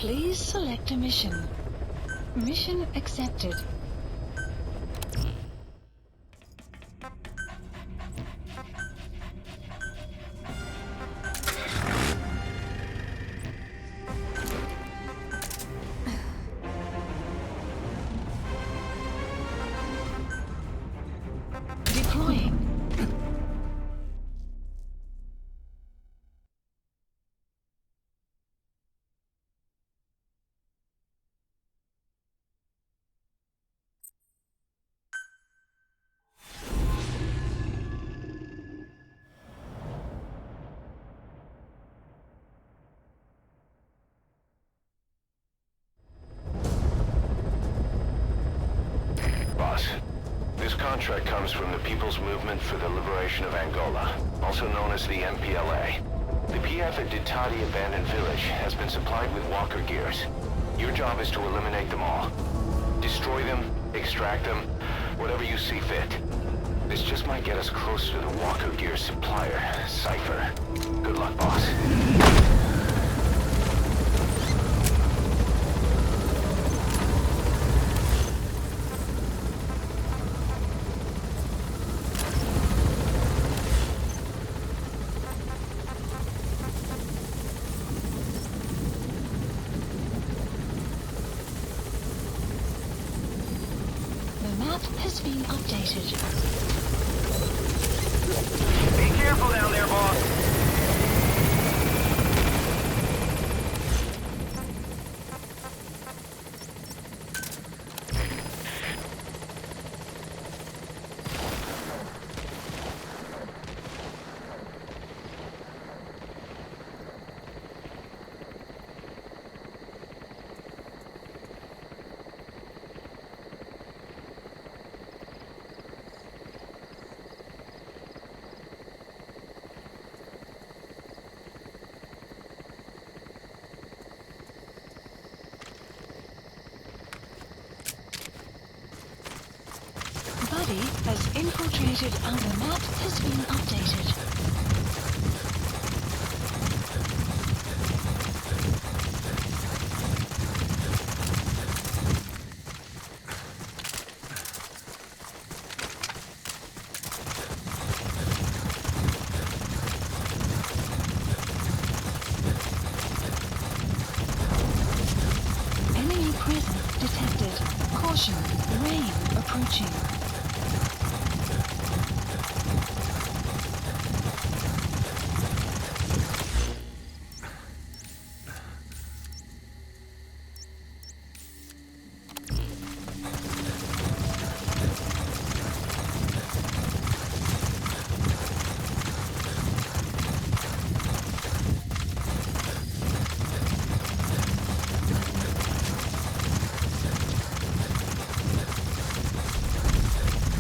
Please select a mission. Mission accepted. Deploying. Boss, this contract comes from the People's Movement for the Liberation of Angola, also known as the MPLA. The PF at Ditadi Abandoned Village has been supplied with walker gears. Your job is to eliminate them all. Destroy them, extract them, whatever you see fit. This just might get us closer to the walker gear supplier, Cypher. Good luck, boss. The map has been updated. Be careful down there, boss. Buddy has infiltrated and the map has been updated. Enemy presence detected. Caution, rain approaching.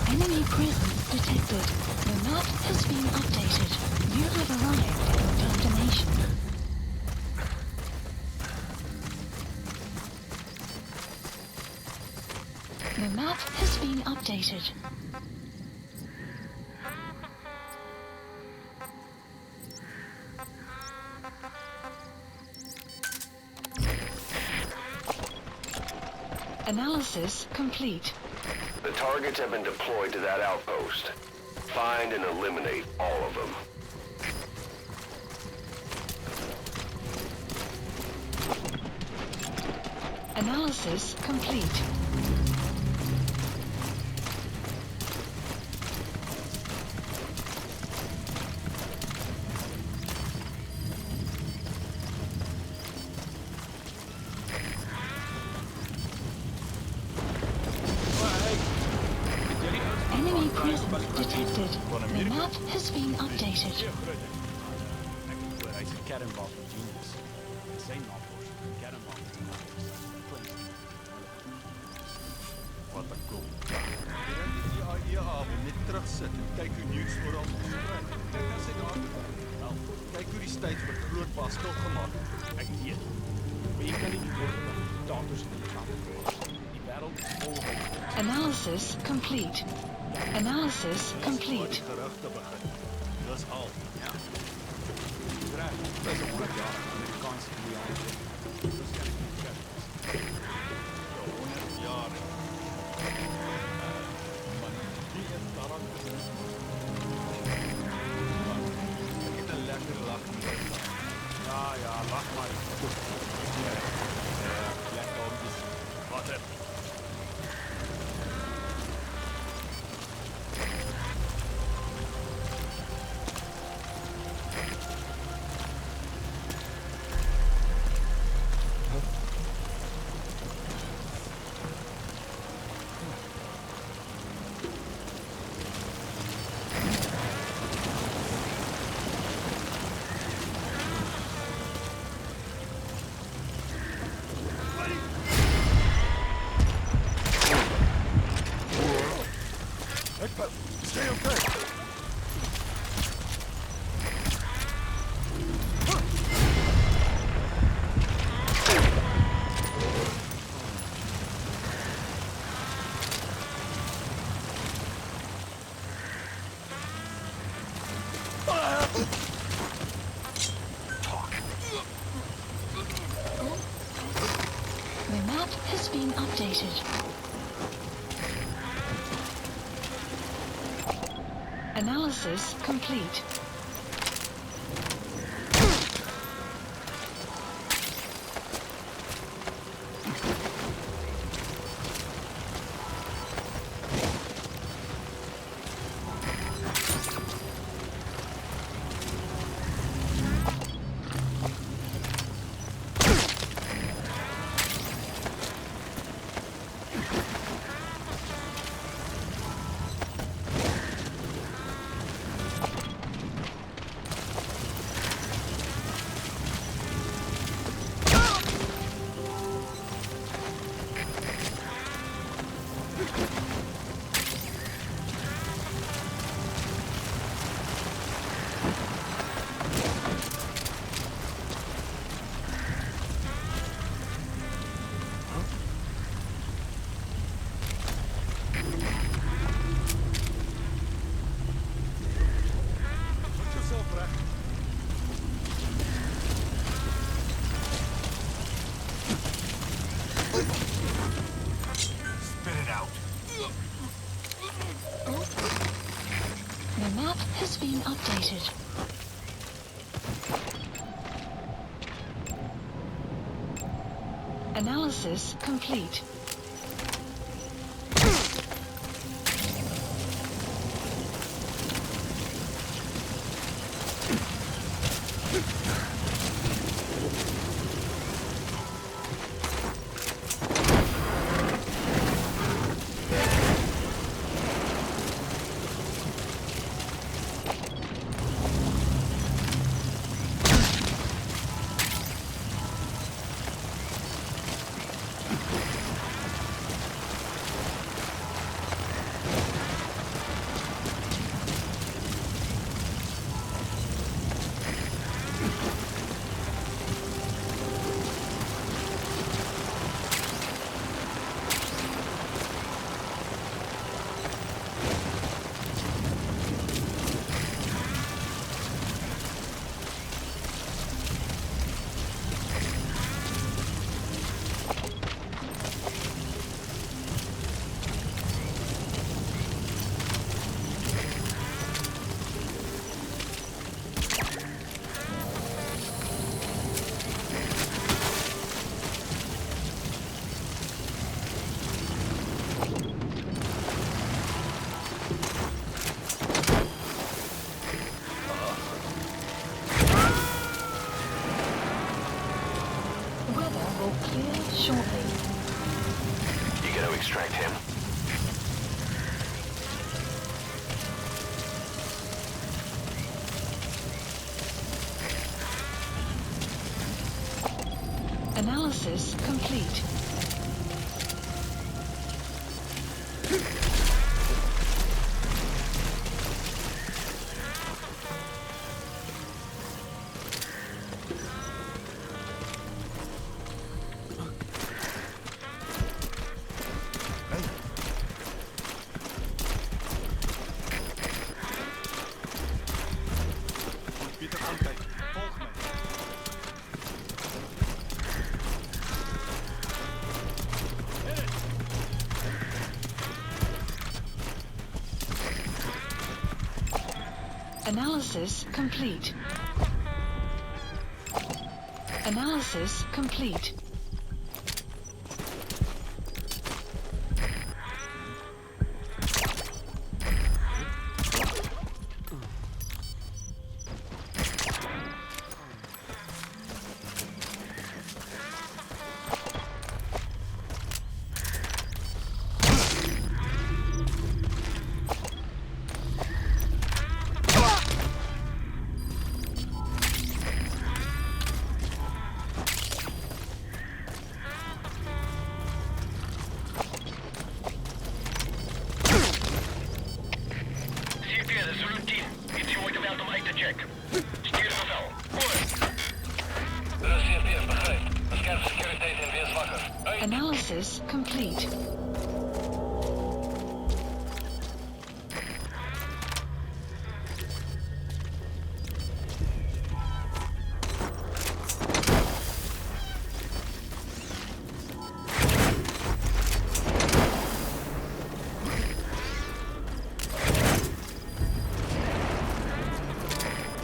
Enemy presence detected. The map has been updated. You have arrived at your destination. The map has been updated. Analysis complete. The targets have been deployed to that outpost. Find and eliminate all of them. Analysis complete. Enemy presence detected. The map has been updated. Wat 'n klop. Die IAEA wil net terugsit en kyk hoe nuus oral versprei. Kyk as hy daar wel, kyk hoe die States met groot pas stilgemaak het. Ek weet. Maar jy kan nie die woord van diktators in die land hê. Die wêreld is vol van Analysis complete. Analysis complete. gerugte begin. Dis al. Ja. Reg. Dis 'n moeilike jaar. Amerikaanse die Ja, lach maar. Lekker hondjes. Wat heb je? Stay okay. The map has been updated. Analysis complete. Put yourself recht. Spit it out. The map has been updated. Analysis complete. Weather will clear shortly. You gonna extract him? Analysis complete. Moet Pieter aankijken. Volg mij. Analysis complete. Analysis complete. Analysis complete.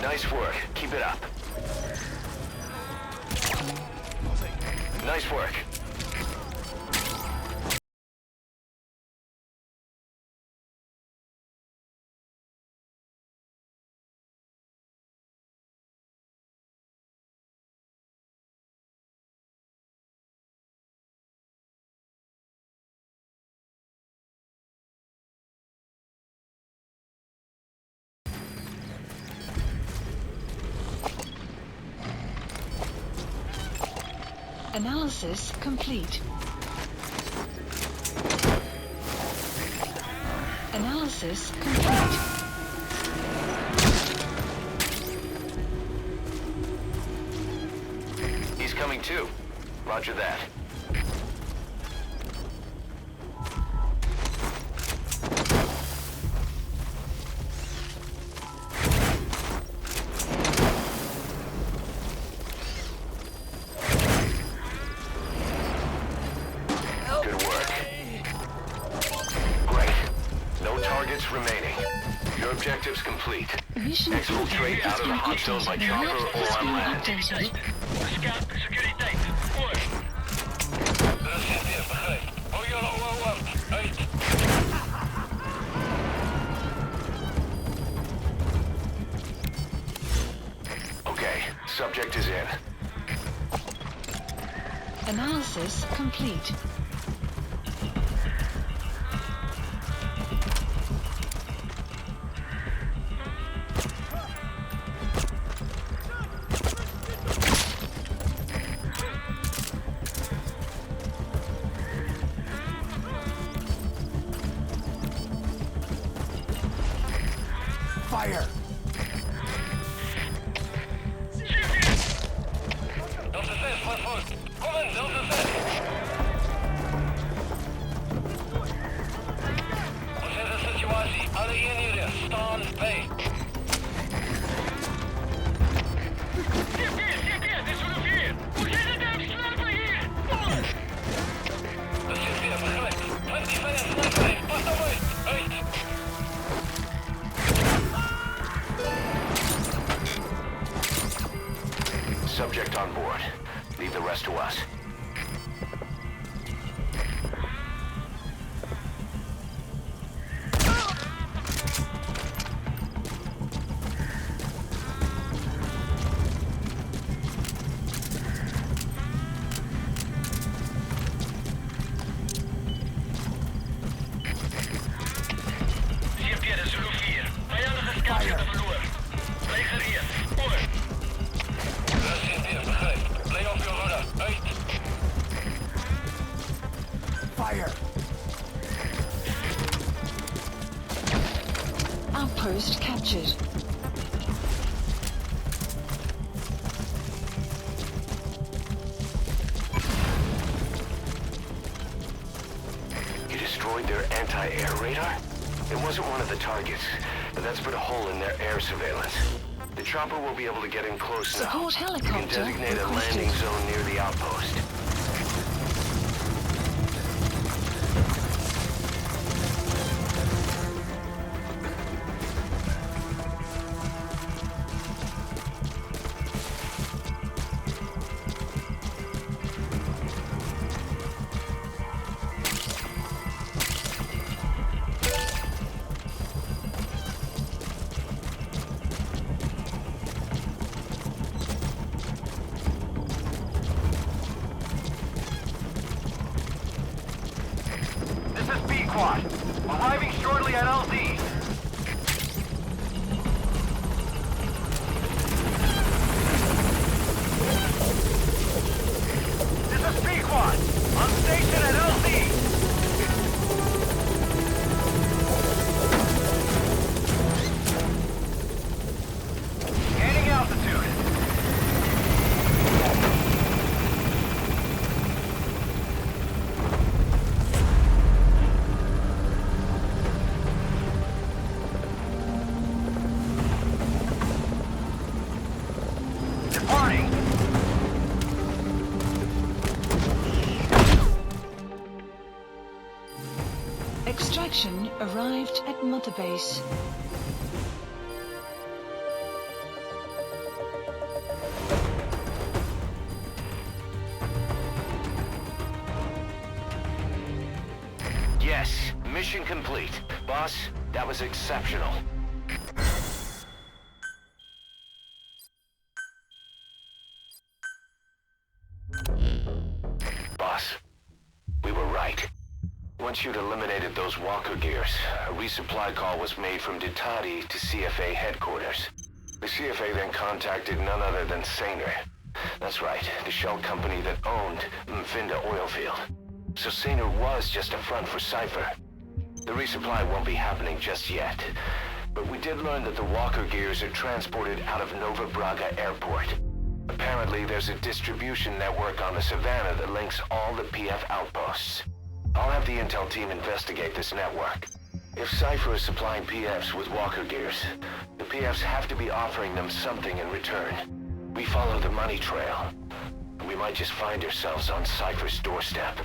Nice work. Keep it up. Nice work. Analysis complete. Analysis complete. He's coming too. Roger that. Remaining. Your objective's complete. Mission Exfiltrate out of the hot zone by chopper or on land. updated. Scout, securiteit. Voor. Er is CTF, begrijp. Hou jullie ogen uit. Okay, subject is in. Analysis complete. Fire! Delta 6, wat voor? Kom in, Delta 6. Hoe zit de situatie? Alle eenheden, staan bij. CP, dit is vanaf hier. Hoe zit het daar? Slapen hier. De CP, begrijp. 25 sniper, pas op uit. Uit. Subject on board. Leave the rest to us. CP, de Zulu 4. Vijandige scoutschutter verloren. Leger hier. Voor. CP, begrijp. Play off your rudder. Uit. Fire! Outpost captured. You destroyed their anti-air radar? It wasn't one of the targets, but that's put a hole in their air surveillance. The chopper will be able to get in close now. Support You can helicopter designate a requested. landing zone near the outpost. squad. Arriving shortly at LZ. This is Pequod. On station at LZ. Gaining altitude. Departing. Extraction arrived at Mother Base. Yes, mission complete. Boss, that was exceptional. Boss, we were right. Once you'd eliminated those walker gears, a resupply call was made from Ditati to CFA headquarters. The CFA then contacted none other than Sainer. That's right, the shell company that owned Mfinda Oilfield. So Sainer was just a front for Cypher. The resupply won't be happening just yet. But we did learn that the walker gears are transported out of Nova Braga Airport. Apparently, there's a distribution network on the Savannah that links all the PF outposts. I'll have the intel team investigate this network. If Cypher is supplying PFs with walker gears, the PFs have to be offering them something in return. We follow the money trail. We might just find ourselves on Cypher's doorstep.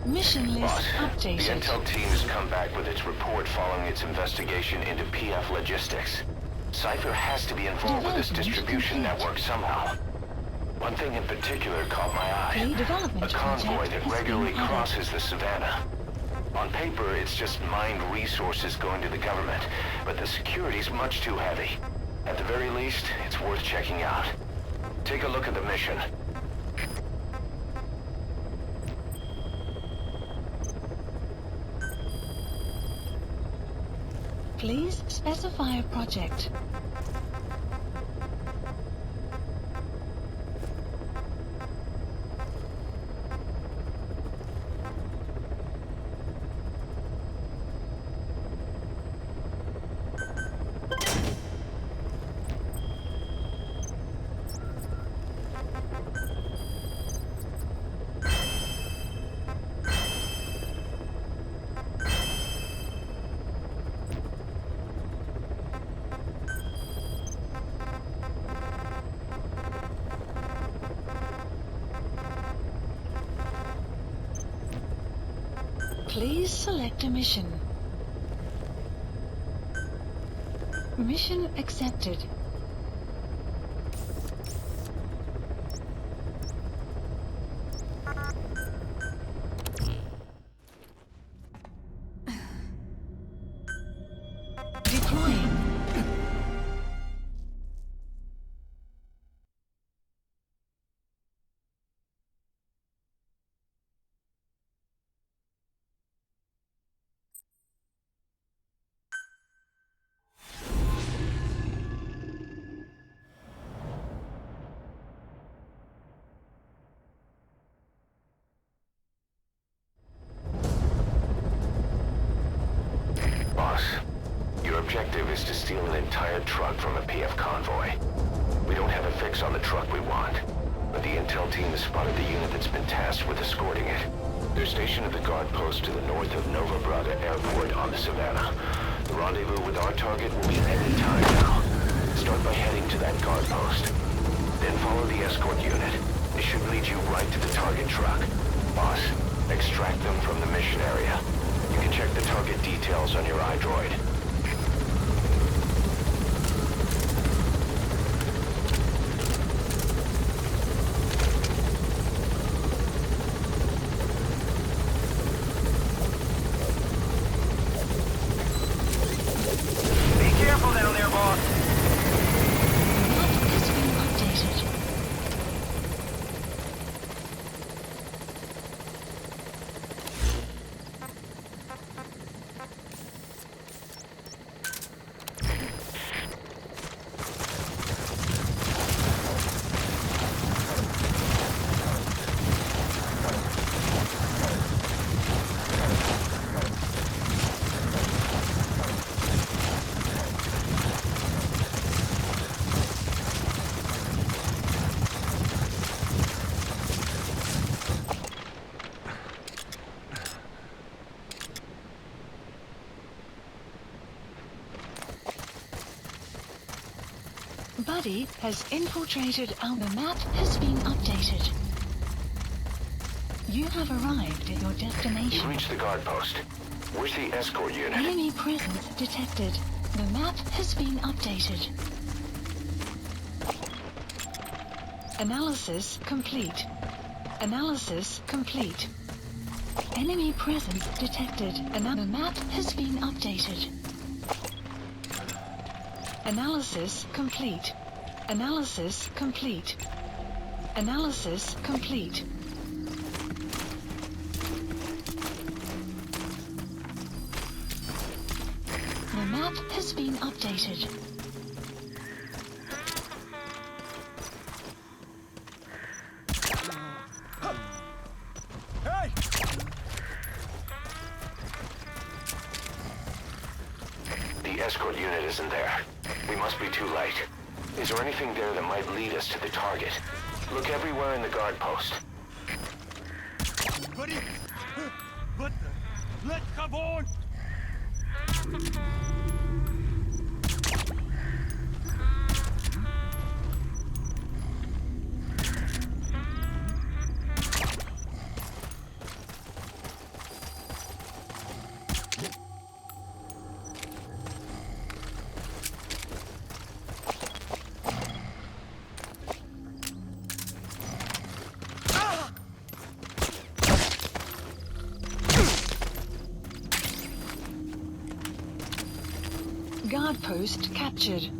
Mission list Boss, the updated. intel team has come back with its report following its investigation into PF logistics. Cypher has to be involved with this distribution network somehow. One thing in particular caught my eye. Pre-development A convoy project that is regularly being added. crosses the Savannah. On paper, it's just mined resources going to the government, but the security's much too heavy. At the very least, it's worth checking out. Take a look at the mission. Please specify a project. Please select a mission. Mission accepted. Deploying. Boss, your objective is to steal an entire truck from a PF convoy. We don't have a fix on the truck we want, but the intel team has spotted the unit that's been tasked with escorting it. They're stationed at the guard post to the north of Nova Brada Airport on the Savannah. The rendezvous with our target will be at any time now. Start by heading to that guard post. Then follow the escort unit. It should lead you right to the target truck. Boss, extract them from the mission area. You can check the target details on your iDroid. Be careful down there, boss. Map has been updated. Buddy has infiltrated our... The map has been updated. You have arrived at your You've destination. reached the guard post. Where's the escort unit? Enemy presence detected. The map has been updated. Analysis complete. Analysis complete. Enemy presence detected. The map has been updated. Analysis complete. Analysis complete. Analysis complete. The map has been updated. Hey! The escort unit isn't there. We must be too late. Is there anything there that might lead us to the target? Look everywhere in the guard post. Buddy! What the? Let come on! Guard post captured.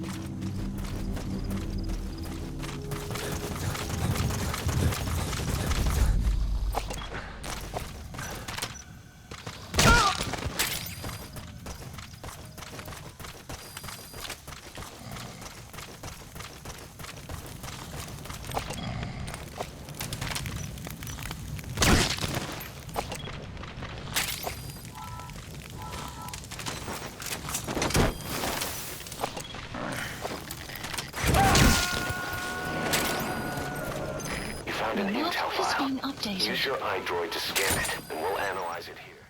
Found The an map intel has file. been updated. Use your iDroid to scan it, and we'll analyze it here.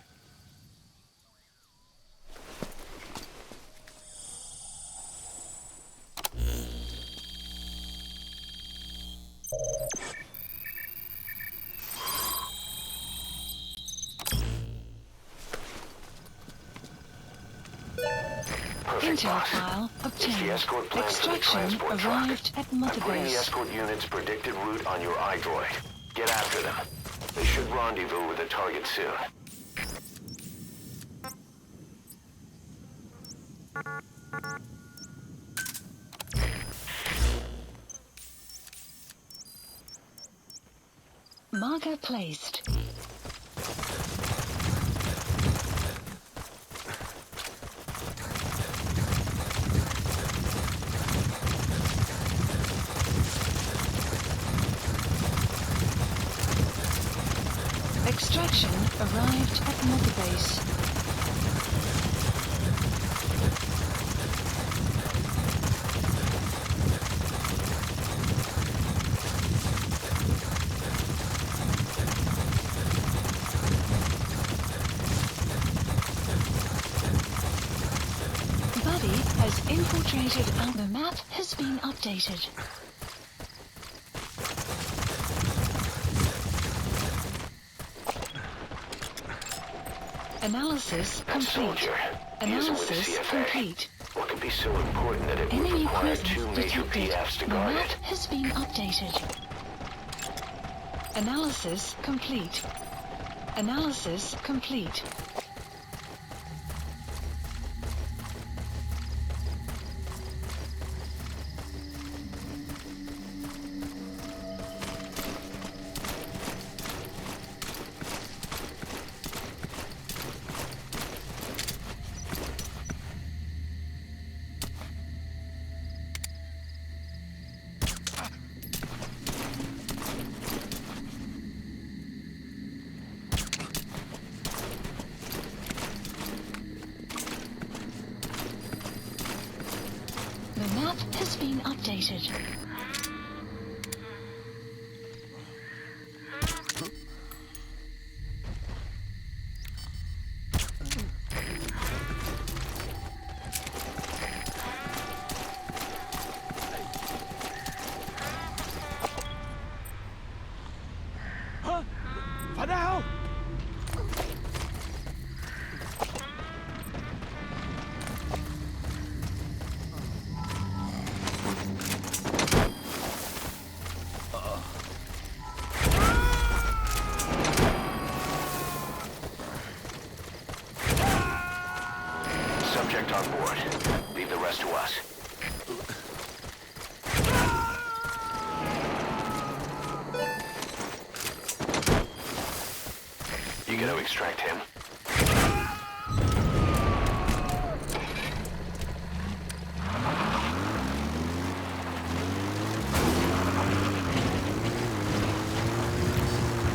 Perfect, Intel boss. file It's the obtained. escort plan for the Extraction transport truck. arrived at I'm Mother putting the Base. escort unit's predicted route on your iDroid. Get after them. They should rendezvous with the target soon. Marker placed. Extraction arrived at Mother Base. has infiltrated and the map has been updated. Analysis That complete. soldier, he isn't with the Analysis CFA. complete. What could be so important that it would Enemy require presence two major detected. PFs to The guard map it? has been updated. Analysis complete. Analysis complete. The map has been updated. Hæ? Hvad nou? Subject on board. Leave the rest to us. You gonna extract him?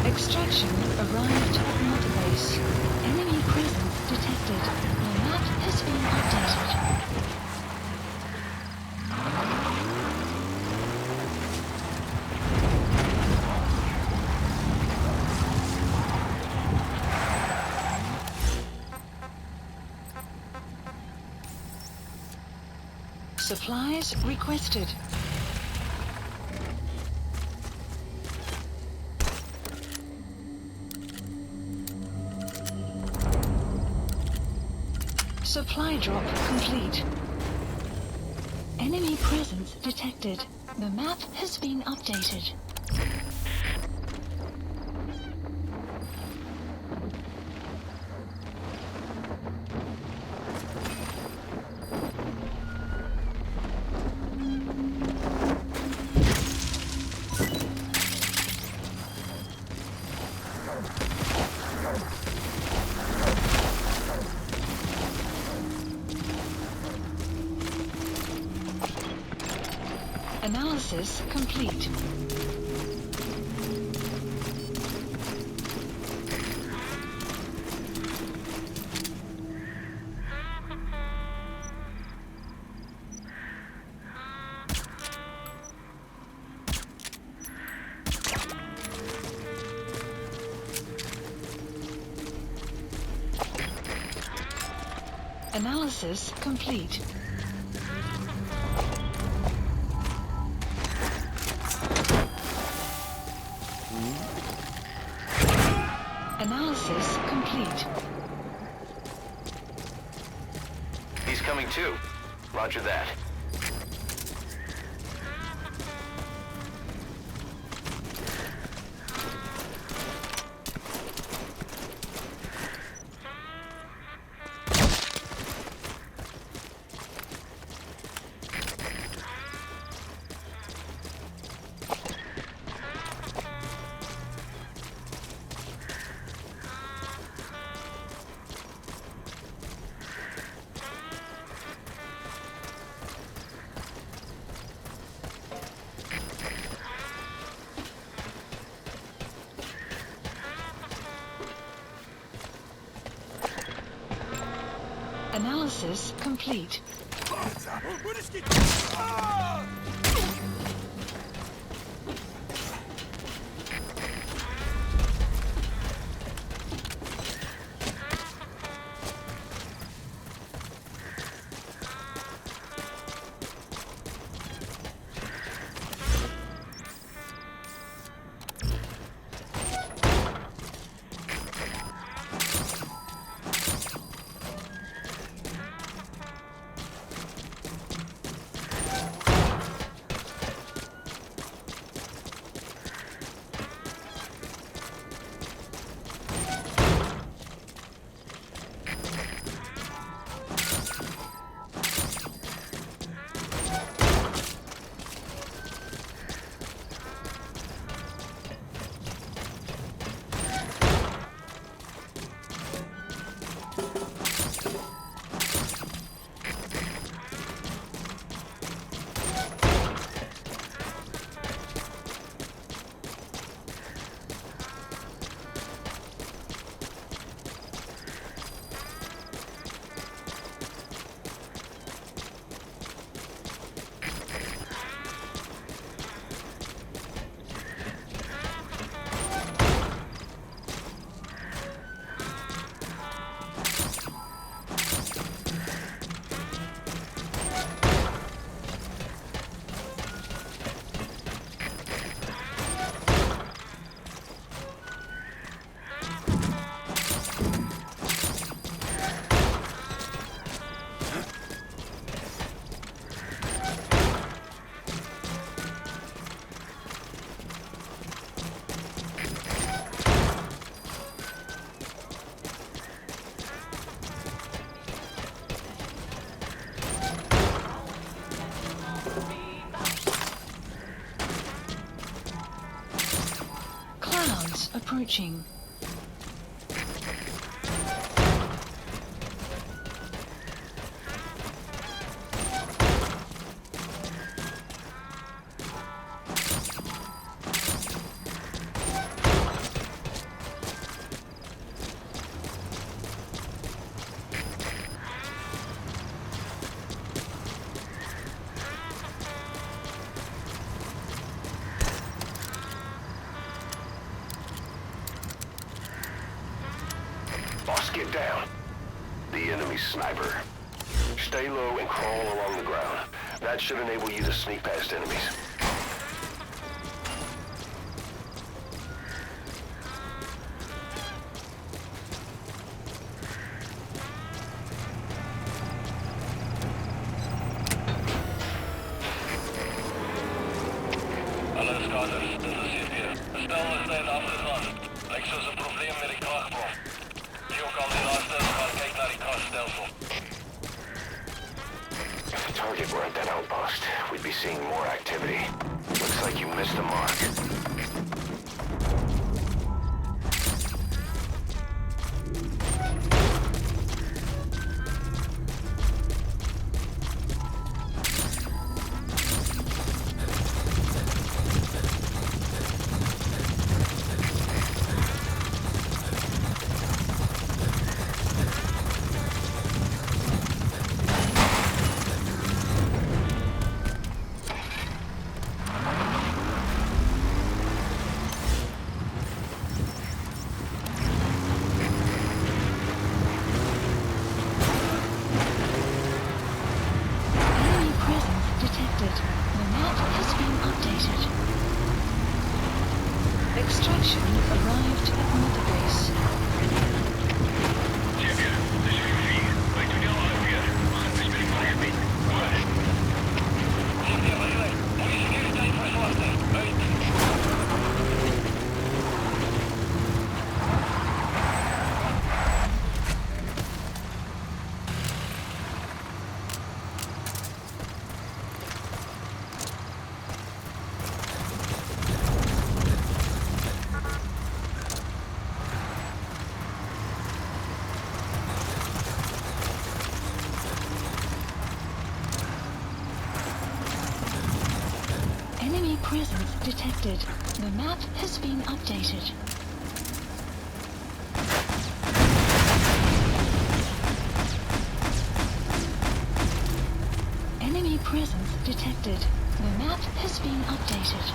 Extraction arrived at Mother Base. Enemy presence detected. The map has been updated. Supplies requested. Supply drop complete. Enemy presence detected. The map has been updated. Analysis complete. Analysis complete. Analysis complete. He's coming too. Roger that. Analysis complete. Moet eens schieten! approaching. Boss, get down. The enemy sniper. Stay low and crawl along the ground. That should enable you to sneak past enemies. Hallo skaders, dit is CP. De stel is net afgegaan. Lijkt soos 'n probleem met die kragbron. Die ook al die laaste is gaan kyk na die kragstelsel. If the target weren't that outpost, we'd be seeing more activity. Looks like you missed the mark. Enemy presence detected. The map has been updated. Extraction arrived at Mother Base. CP, dit is UV. Wij doen heel hard weer. We gaan bespreken van gebied. Hoor. CP, begrijp. Goeie securiteit verslachten. Uit. Enemy presence detected. The map has been updated. Enemy presence detected. The map has been updated.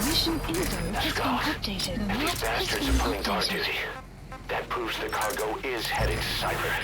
Mission info has been updated. The And map these has bastards been are pulling guard updated. duty. That proves the cargo is headed to Cypher.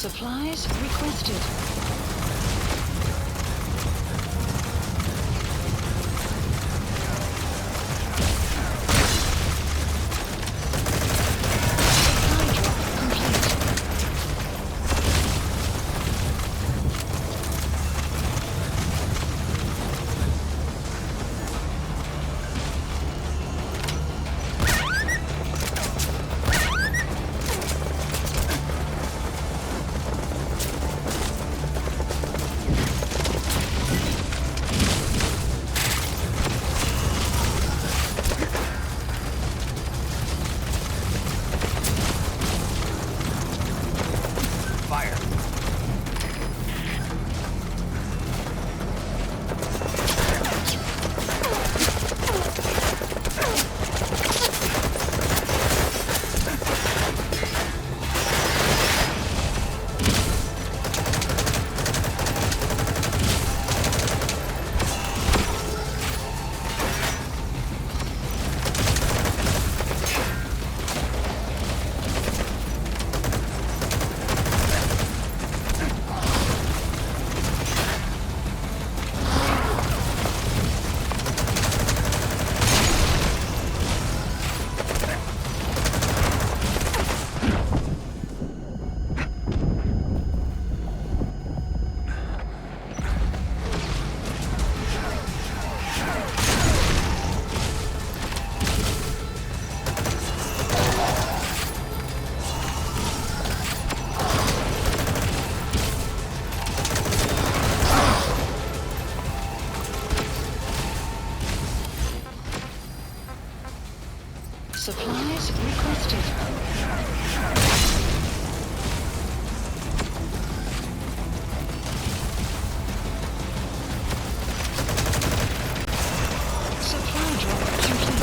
Supplies requested. Supply drop complete. Supplies requested. Supply drop complete.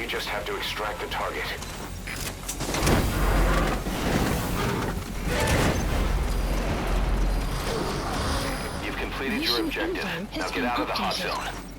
just have to extract the target. You've completed your objective. Now get out of the hot zone.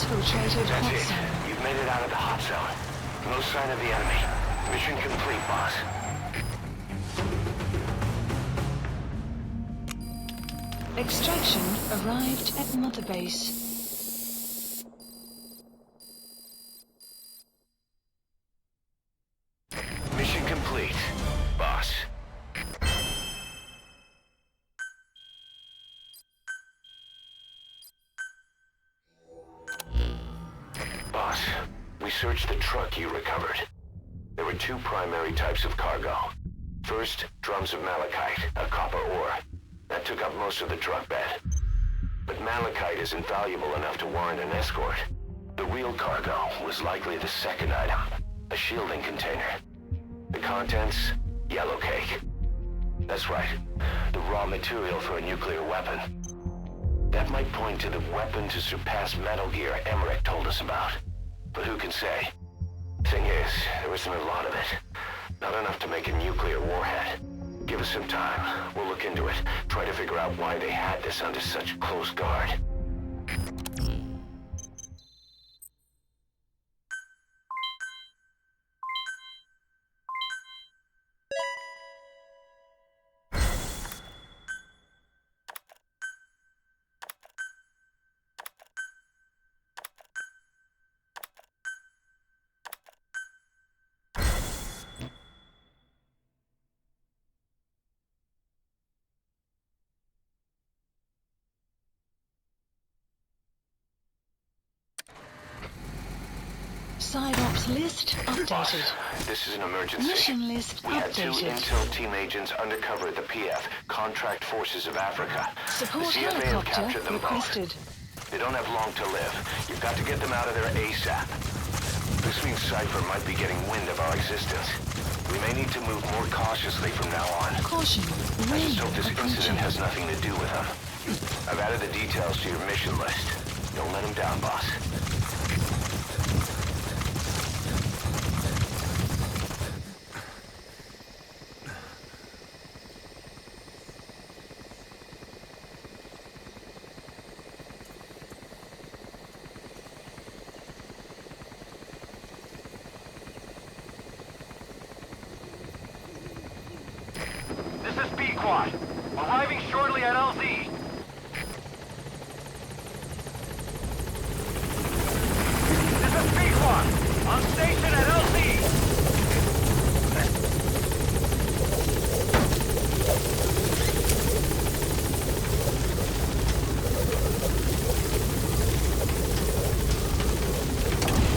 Exfiltrated That's hot it. zone. You've made it out of the hot zone. No sign of the enemy. Mission complete, boss. Extraction arrived at Mother Base. Mission complete, boss. Boss, we searched the truck you recovered. There were two primary types of cargo. First, drums of malachite, a copper ore. That took up most of the truck bed. But malachite isn't valuable enough to warrant an escort. The real cargo was likely the second item, a shielding container. The contents, yellow cake. That's right, the raw material for a nuclear weapon. That might point to the weapon to surpass Metal Gear Emmerich told us about. But who can say? Thing is, there isn't a lot of it. Not enough to make a nuclear warhead. Give us some time. We'll look into it. Try to figure out why they had this under such close guard. Side ops list updated. This is an emergency. Mission list We had two updated. intel team agents undercover at the PF, Contract Forces of Africa. Support the CFA have helicopter captured them requested. both. They don't have long to live. You've got to get them out of there ASAP. This means Cypher might be getting wind of our existence. We may need to move more cautiously from now on. Caution, I rain just hope this approaching. incident has nothing to do with them. I've added the details to your mission list. Don't let them down, boss. This is B-Quad. Arriving shortly at LZ. This is B-Quad. On station at LZ.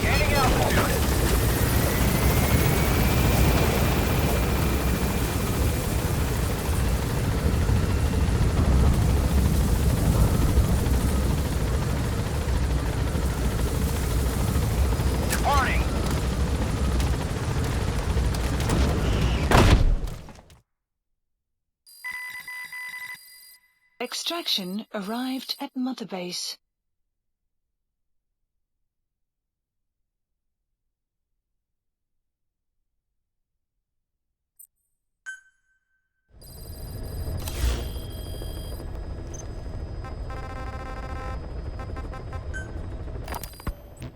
Gaining altitude. Departing. Extraction arrived at Mother Base.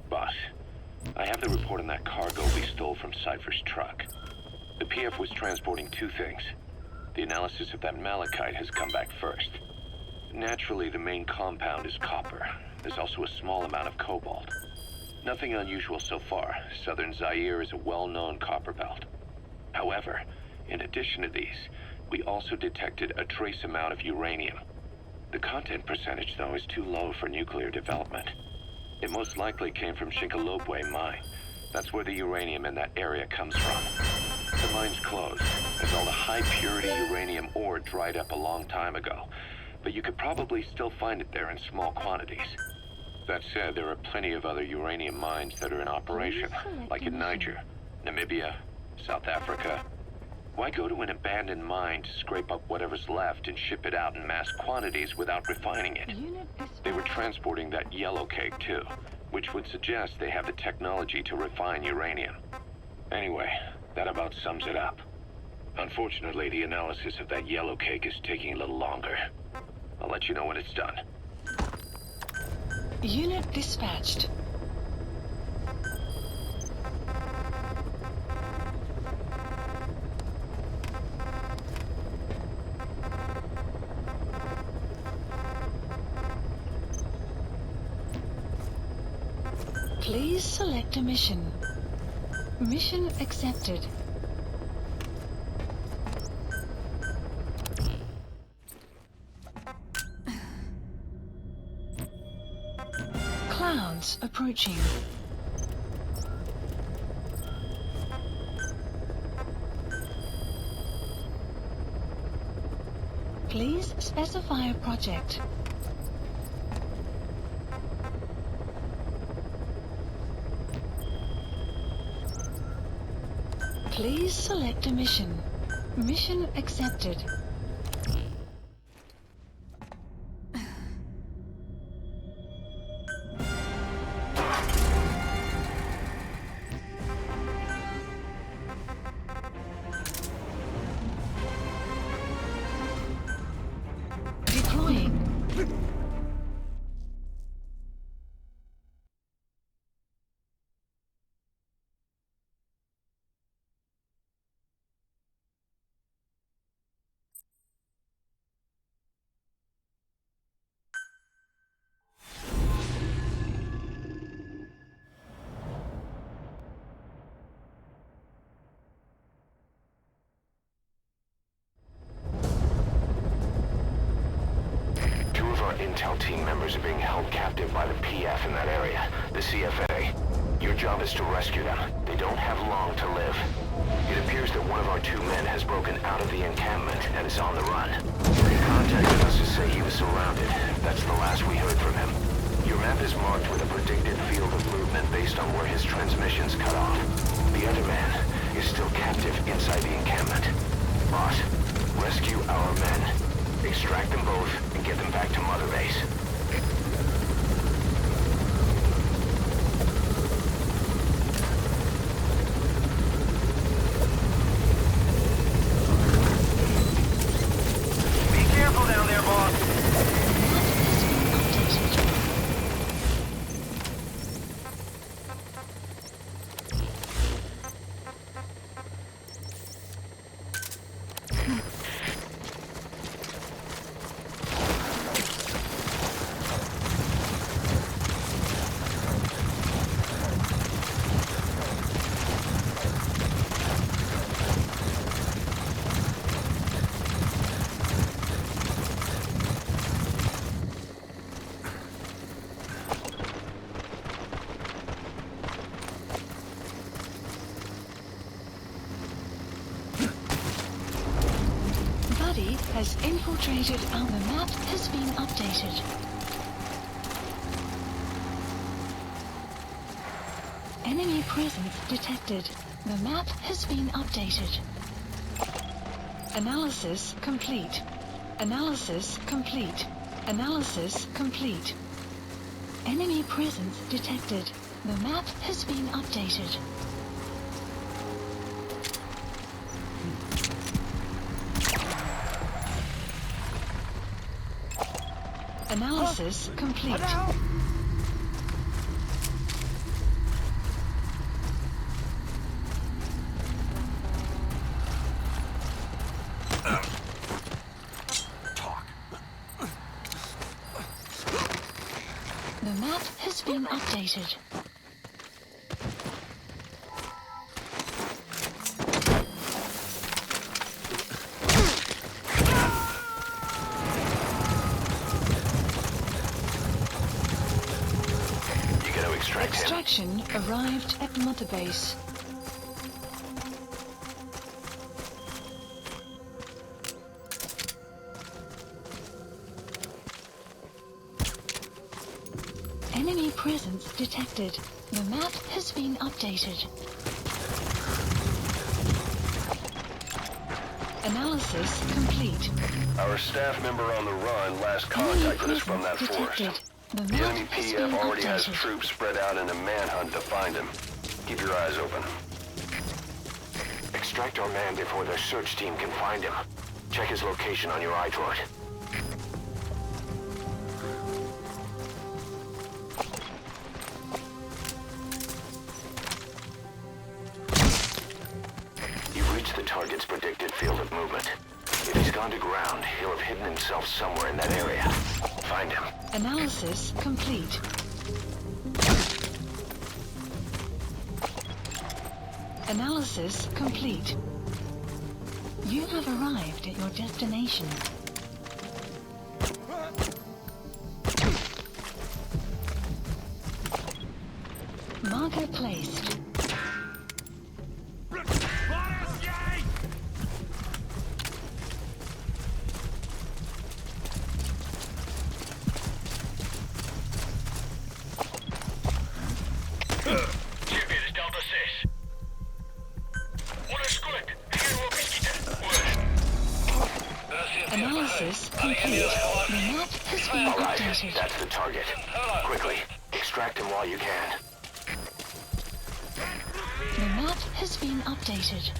Boss, I have the report on that cargo we stole from Cypher's truck. The PF was transporting two things. The analysis of that malachite has come back first. Naturally, the main compound is copper. There's also a small amount of cobalt. Nothing unusual so far. Southern Zaire is a well-known copper belt. However, in addition to these, we also detected a trace amount of uranium. The content percentage, though, is too low for nuclear development. It most likely came from Shinkalobwe mine. That's where the uranium in that area comes from. The mine's closed, as all the high-purity uranium ore dried up a long time ago. But you could probably still find it there in small quantities. That said, there are plenty of other uranium mines that are in operation, like in Niger, Namibia, South Africa. Why go to an abandoned mine to scrape up whatever's left and ship it out in mass quantities without refining it? They were transporting that yellow cake too, which would suggest they have the technology to refine uranium. Anyway, that about sums it up. Unfortunately, the analysis of that yellow cake is taking a little longer. I'll let you know when it's done. Unit dispatched. Please select a mission. Mission accepted. Clouds approaching. Please specify a project. Please select a mission. Mission accepted. Deploying. Intel team members are being held captive by the PF in that area, the CFA. Your job is to rescue them. They don't have long to live. It appears that one of our 2 men has broken out of the encampment and is on the run. He contacted us to say he was surrounded. That's the last we heard from him. Your map is marked with a predicted field of movement based on where his transmissions cut off. The other man is still captive inside the encampment. Boss, rescue our men. Extract them both and get them back to Mother Base. Be careful down there, boss. Has infiltrated and the map has been updated. Enemy presence detected. The map has been updated. Analysis complete. Analysis complete. Analysis complete. Enemy presence detected. The map has been updated. Analysis complete. The map has been updated. Extraction arrived at Mother Base. Enemy presence detected. The map has been updated. Analysis complete. Our staff member on the run last contacted us from that forest. The enemy PF already has troops spread out in a manhunt to find him. Keep your eyes open. Extract our man before their search team can find him. Check his location on your iDroid. You've reached the target's predicted field of movement. If he's gone to ground, he'll have hidden himself somewhere in that area. Find him. Analysis complete. Analysis complete. You have arrived at your destination. Marker placed. Analysis complete. The map has been All right, updated. that's the target. Quickly, extract him while you can. The map has been updated.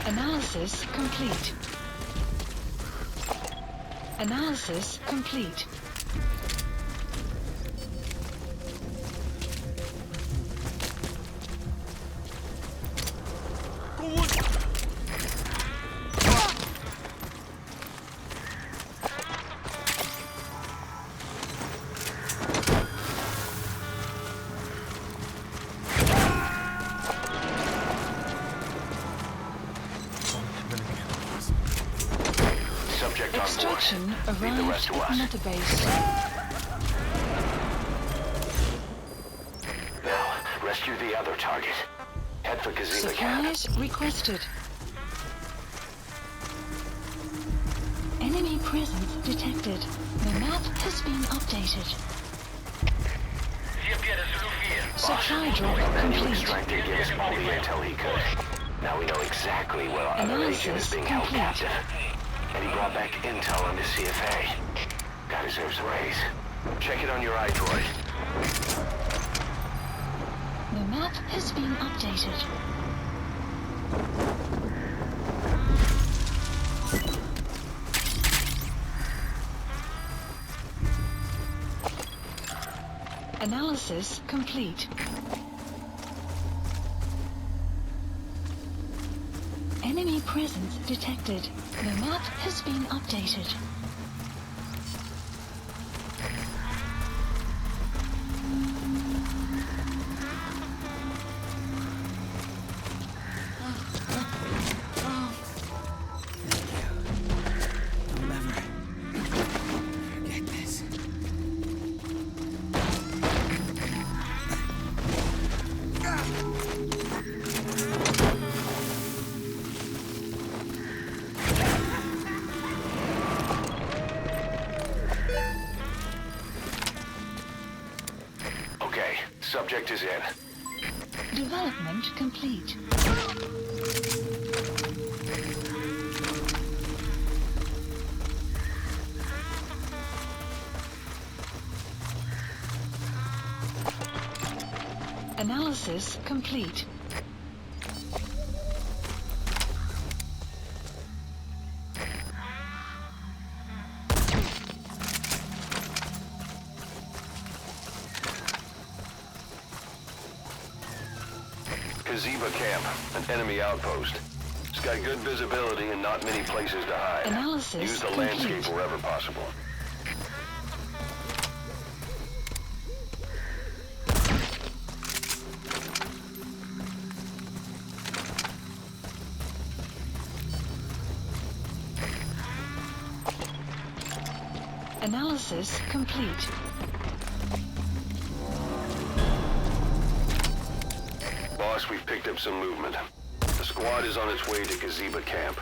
Analysis complete. Analysis complete. Subject on board. Extraction Leave the rest arrived to at us. Mother Base. Now, rescue the other target. Head for Kaziba Camp. Supplies requested. Enemy presence detected. The map has been updated. Supply drop Then you complete. extract and give us all the intel he could. Now we know exactly where our other agent is being held Complete. captive. And he brought back intel on the CFA. Guy deserves a raise. Check it on your iDroid. The map has been updated. Analysis complete. Enemy presence detected. The map has been updated. I'll never forget this. Okay, subject is in. Development complete. Analysis complete. Kaziba Camp, an enemy outpost. It's got good visibility and not many places to hide. Analysis Use the complete. landscape wherever possible. Analysis complete. Boss, we've picked up some movement. The squad is on its way to Kaziba Camp.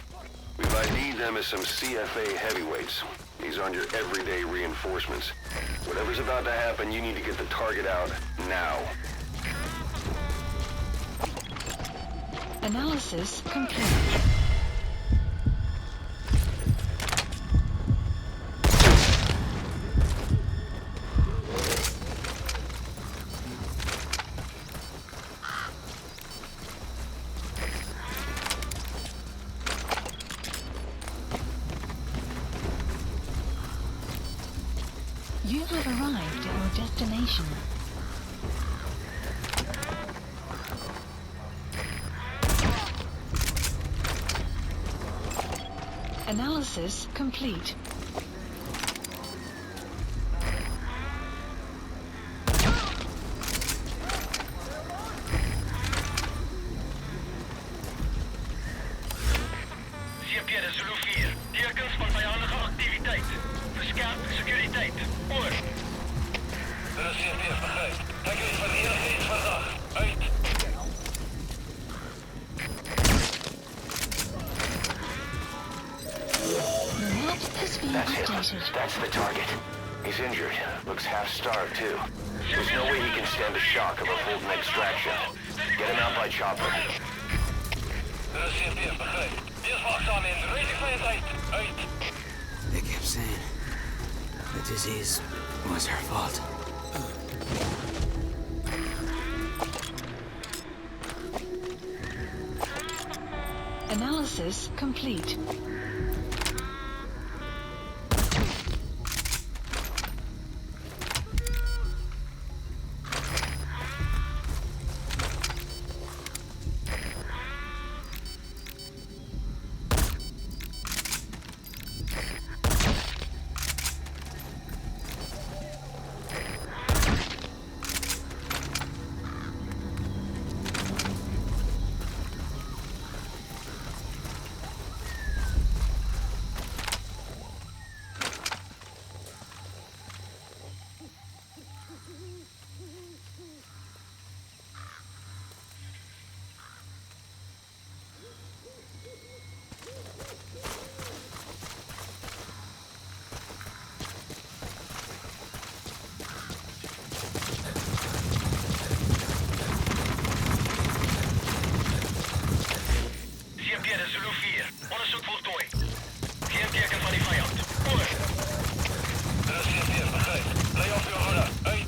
We've ID'd them as some CFA heavyweights. These aren't your everyday reinforcements. Whatever's about to happen, you need to get the target out now. Analysis complete. You have arrived at your destination. Analysis complete. CP Zulu 4. Tekens van vijandige activiteit. Verskerp sekuriteit. Oor. Dit is CP, begryp. Kyk eens van hier iets vandag. Uit. The map has been That's him. updated. That's the target. He's injured. Looks half-starved, too. There's no way he can stand the shock of a Fulton extraction. Get him out by chopper. Dit is CP, begryp. Wees waaksaam en red die vijandheid. Uit. They kept saying the disease was her fault. Analysis complete. Zulu 4. Onderzoek voltooi. Geen teken van die vijand. Oor. Dit is CP, begryp. Bly op jou hoede. Uit.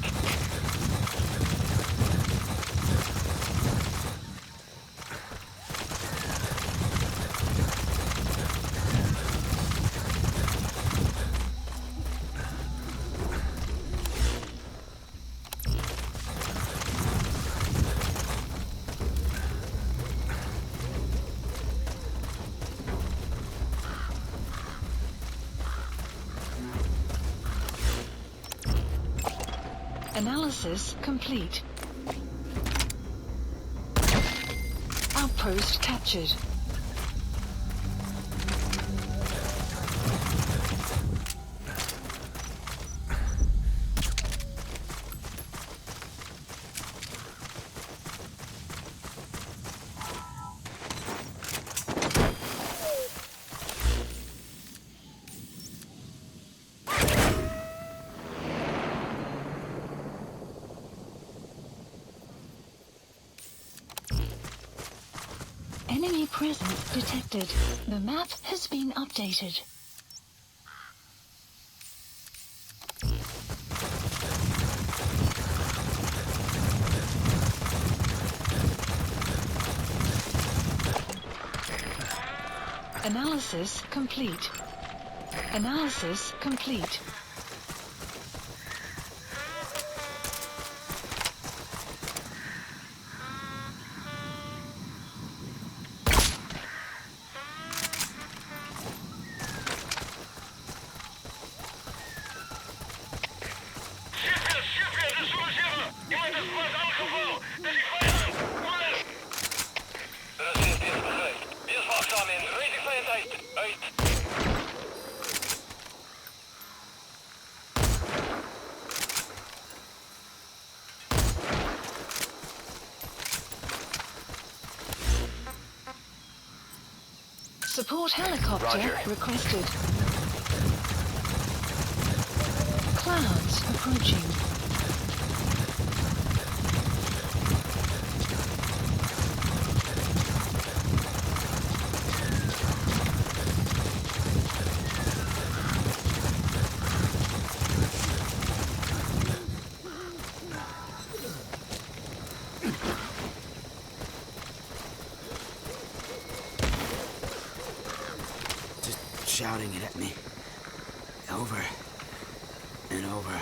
Analysis complete. Outpost captured. Enemy presence detected. The map has been updated. Analysis complete. Analysis complete. Support helicopter Roger. requested. Clouds approaching. Shouting it at me. Over and over.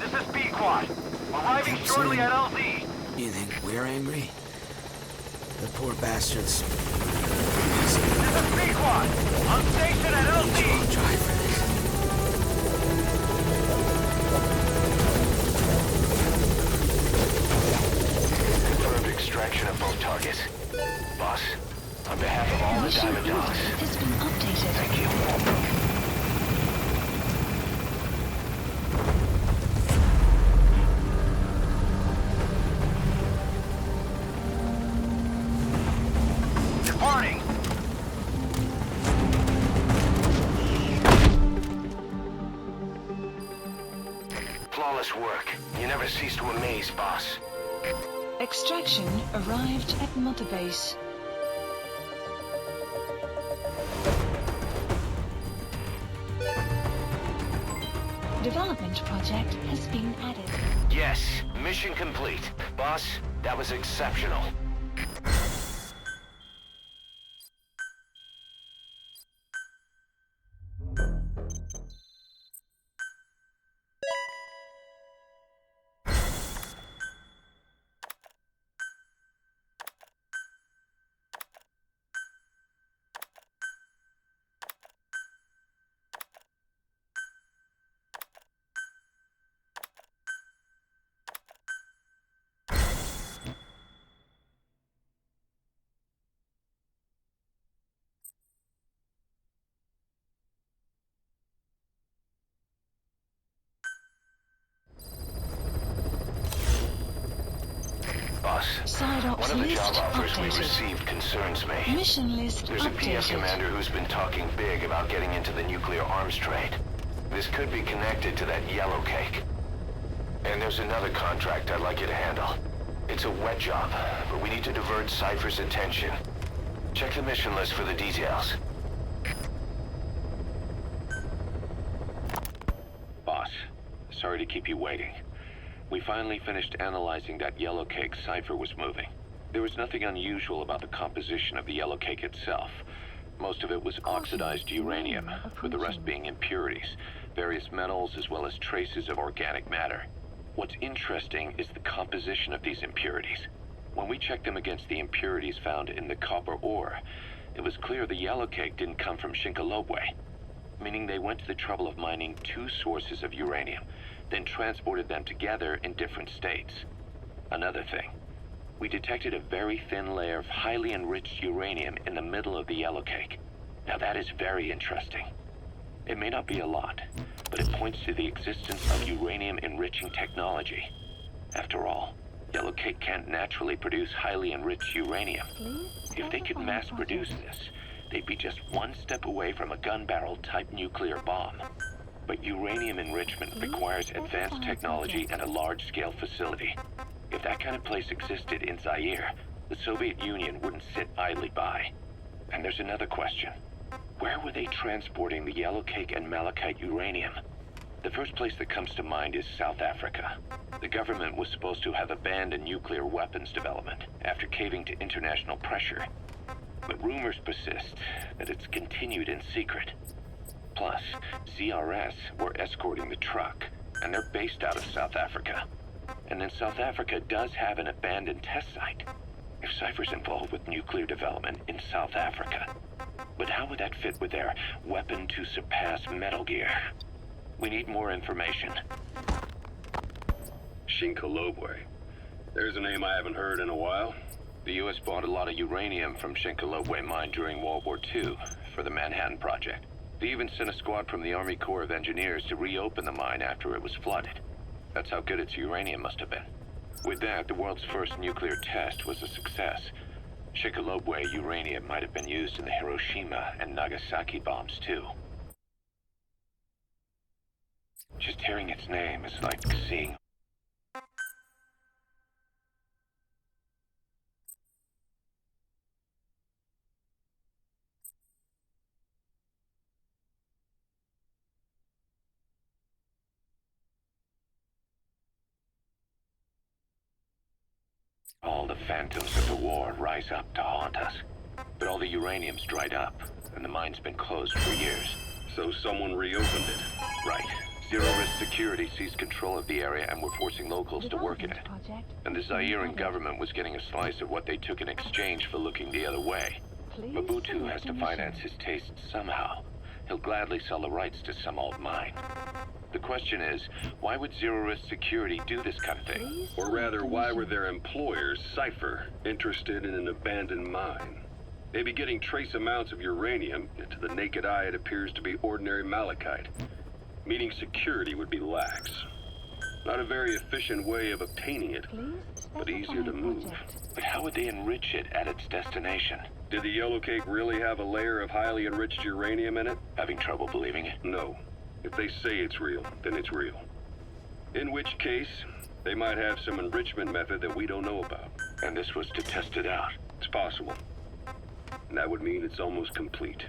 This is B-Quad. Arriving shortly at LZ. You think we're angry? The poor bastards This is Pequod. On station at LZ. I'll try for this. Confirmed extraction of both targets. Boss, on behalf of all the Mission Diamond order Dogs, has been updated. thank you. Departing. Flawless work. You never cease to amaze, boss. Extraction arrived at Mother Base. Development project has been added. Yes, mission complete. Boss, that was exceptional. Boss, Side ops one of the list job offers we updated. received concerns me. Mission list There's a PF updated. commander who's been talking big about getting into the nuclear arms trade. This could be connected to that yellow cake. And there's another contract I'd like you to handle. It's a wet job, but we need to divert Cypher's attention. Check the mission list for the details. Boss, sorry to keep you waiting. We finally finished analyzing that yellow cake Cypher was moving. There was nothing unusual about the composition of the yellow cake itself. Most of it was oxidized uranium, with the rest being impurities, various metals as well as traces of organic matter. What's interesting is the composition of these impurities. When we checked them against the impurities found in the copper ore, it was clear the yellow cake didn't come from Shinkolobwe, meaning they went to the trouble of mining two sources of uranium, then transported them together in different states. Another thing, we detected a very thin layer of highly enriched uranium in the middle of the yellow cake. Now that is very interesting. It may not be a lot, but it points to the existence of uranium-enriching technology. After all, yellow cake can't naturally produce highly enriched uranium. If they could mass-produce this, they'd be just one step away from a gun barrel type nuclear bomb. But uranium enrichment requires advanced technology and a large-scale facility. If that kind of place existed in Zaire, the Soviet Union wouldn't sit idly by. And there's another question. Where were they transporting the yellow cake and malachite uranium? The first place that comes to mind is South Africa. The government was supposed to have abandoned nuclear weapons development after caving to international pressure. But rumors persist that it's continued in secret. Plus, ZRS were escorting the truck, and they're based out of South Africa. And then South Africa does have an abandoned test site. If Cypher's involved with nuclear development in South Africa. But how would that fit with their weapon to surpass Metal Gear? We need more information. Shinkolobwe. There's a name I haven't heard in a while. The U.S. bought a lot of uranium from Shinkolobwe mine during World War II for the Manhattan Project. They even sent a squad from the Army Corps of Engineers to reopen the mine after it was flooded. That's how good its uranium must have been. With that, the world's first nuclear test was a success. Shinkolobwe uranium might have been used in the Hiroshima and Nagasaki bombs, too. Just hearing its name is like seeing... all the phantoms of the war rise up to haunt us. But all the uranium's dried up, and the mine's been closed for years. So someone reopened it. Right. Zero-risk security seized control of the area and were forcing locals to work in it. And the Zairean government was getting a slice of what they took in exchange for looking the other way. Please Mobutu select has a to mission. finance his tastes somehow. He'll gladly sell the rights to some old mine. The question is, why would Zero Risk Security do this kind of thing? Please Or select rather, a why mission. were their employers, Cypher, interested in an abandoned mine? They'd be getting trace amounts of uranium, yet to the naked eye it appears to be ordinary malachite, meaning security would be lax. Not a very efficient way of obtaining it, Please but specify easier to move. project. But how would they enrich it at its destination? Did the yellow cake really have a layer of highly enriched uranium in it? Having trouble believing it? No. If they say it's real, then it's real. In which case, they might have some enrichment method that we don't know about. And this was to test it out. It's possible. And that would mean it's almost complete.